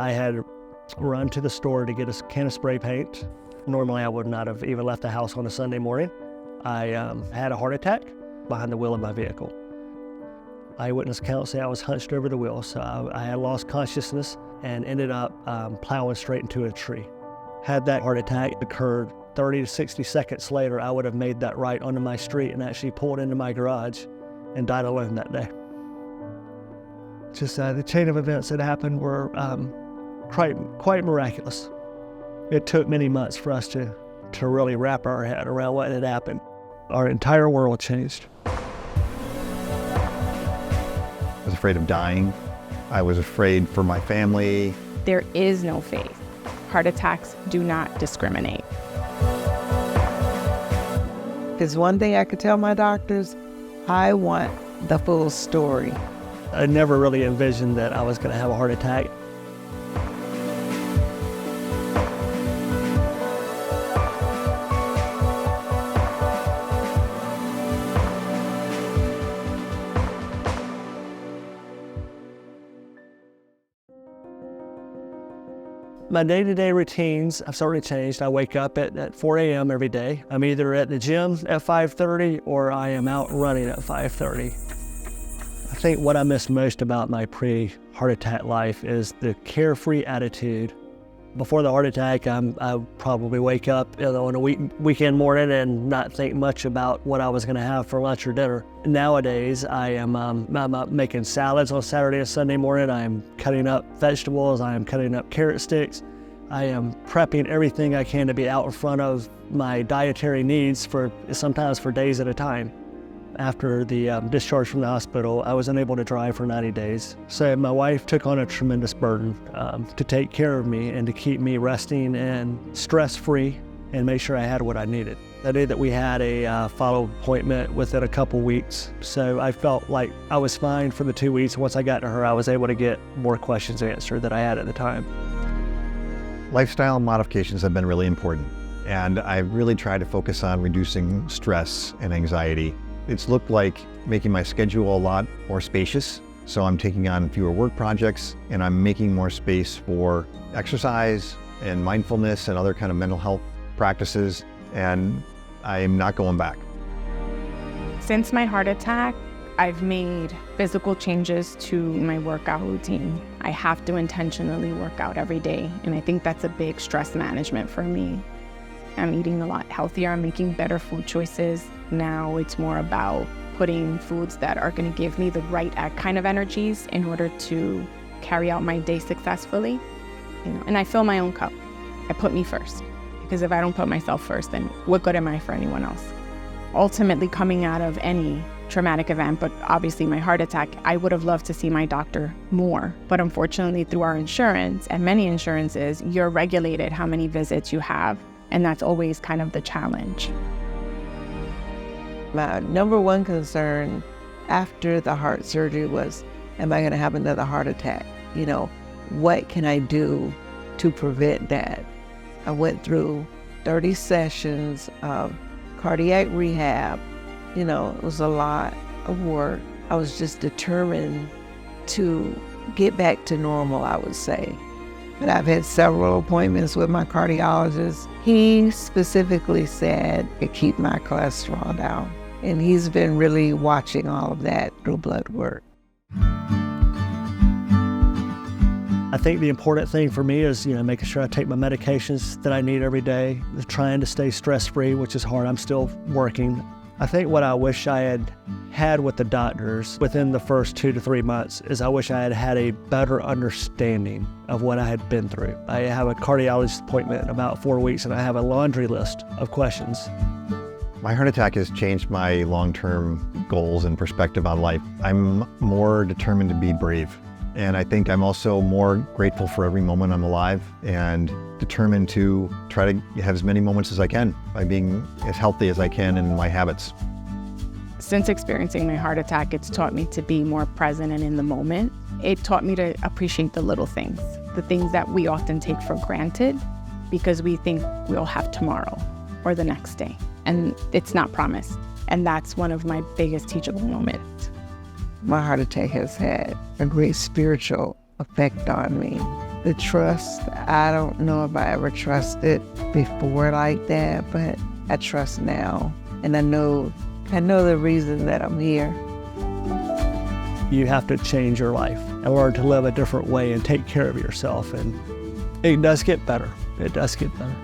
I had run to the store to get a can of spray paint. Normally I would not have even left the house on a Sunday morning. I had a heart attack behind the wheel of my vehicle. Eyewitness accounts say I was hunched over the wheel, so I had lost consciousness and ended up plowing straight into a tree. Had that heart attack occurred 30 to 60 seconds later, I would have made that right onto my street and actually pulled into my garage and died alone that day. Just the chain of events that happened were quite miraculous. It took many months for us to really wrap our head around what had happened. Our entire world changed. I was afraid of dying. I was afraid for my family. There is no faith. Heart attacks do not discriminate. There's one thing I could tell my doctors, I want the full story. I never really envisioned that I was going to have a heart attack. My day-to-day routines have certainly changed. I wake up at 4 a.m. every day. I'm either at the gym at 5:30 or I am out running at 5:30. I think what I miss most about my pre-heart attack life is the carefree attitude. Before the heart attack, I probably wake up on a weekend morning and not think much about what I was going to have for lunch or dinner. Nowadays, I'm making salads on Saturday and Sunday morning. I'm cutting up vegetables. I am cutting up carrot sticks. I am prepping everything I can to be out in front of my dietary needs sometimes for days at a time. After the discharge from the hospital, I was unable to drive for 90 days. So my wife took on a tremendous burden to take care of me and to keep me resting and stress-free and make sure I had what I needed. I knew that we had a follow-up appointment within a couple weeks, so I felt like I was fine for the 2 weeks. Once I got to her, I was able to get more questions answered than I had at the time. Lifestyle modifications have been really important, and I've really tried to focus on reducing stress and anxiety. It's looked like making my schedule a lot more spacious, so I'm taking on fewer work projects, and I'm making more space for exercise and mindfulness and other kind of mental health practices, and I'm not going back. Since my heart attack, I've made physical changes to my workout routine. I have to intentionally work out every day, and I think that's a big stress management for me. I'm eating a lot healthier. I'm making better food choices. Now it's more about putting foods that are going to give me the right kind of energies in order to carry out my day successfully. And I fill my own cup. I put me first, because if I don't put myself first, then what good am I for anyone else? Ultimately, coming out of any traumatic event, but obviously my heart attack, I would have loved to see my doctor more. But unfortunately, through our insurance and many insurances, you're regulated how many visits you have. And that's always kind of the challenge. My number one concern after the heart surgery was, am I going to have another heart attack? What can I do to prevent that? I went through 30 sessions of cardiac rehab. It was a lot of work. I was just determined to get back to normal, I would say. But I've had several appointments with my cardiologist. He specifically said to keep my cholesterol down. And he's been really watching all of that through blood work. I think the important thing for me is, making sure I take my medications that I need every day, trying to stay stress-free, which is hard. I'm still working. I think what I wish I had with the doctors within the first 2 to 3 months is I wish I had a better understanding of what I had been through. I have a cardiologist appointment in about 4 weeks, and I have a laundry list of questions. My heart attack has changed my long-term goals and perspective on life. I'm more determined to be brave. And I think I'm also more grateful for every moment I'm alive and determined to try to have as many moments as I can by being as healthy as I can in my habits. Since experiencing my heart attack, it's taught me to be more present and in the moment. It taught me to appreciate the little things, the things that we often take for granted because we think we'll have tomorrow or the next day. And it's not promised. And that's one of my biggest teachable moments. My heart attack has had a great spiritual effect on me. The trust, I don't know if I ever trusted before like that, but I trust now. And I know the reason that I'm here. You have to change your life and learn to live a different way and take care of yourself. And it does get better. It does get better.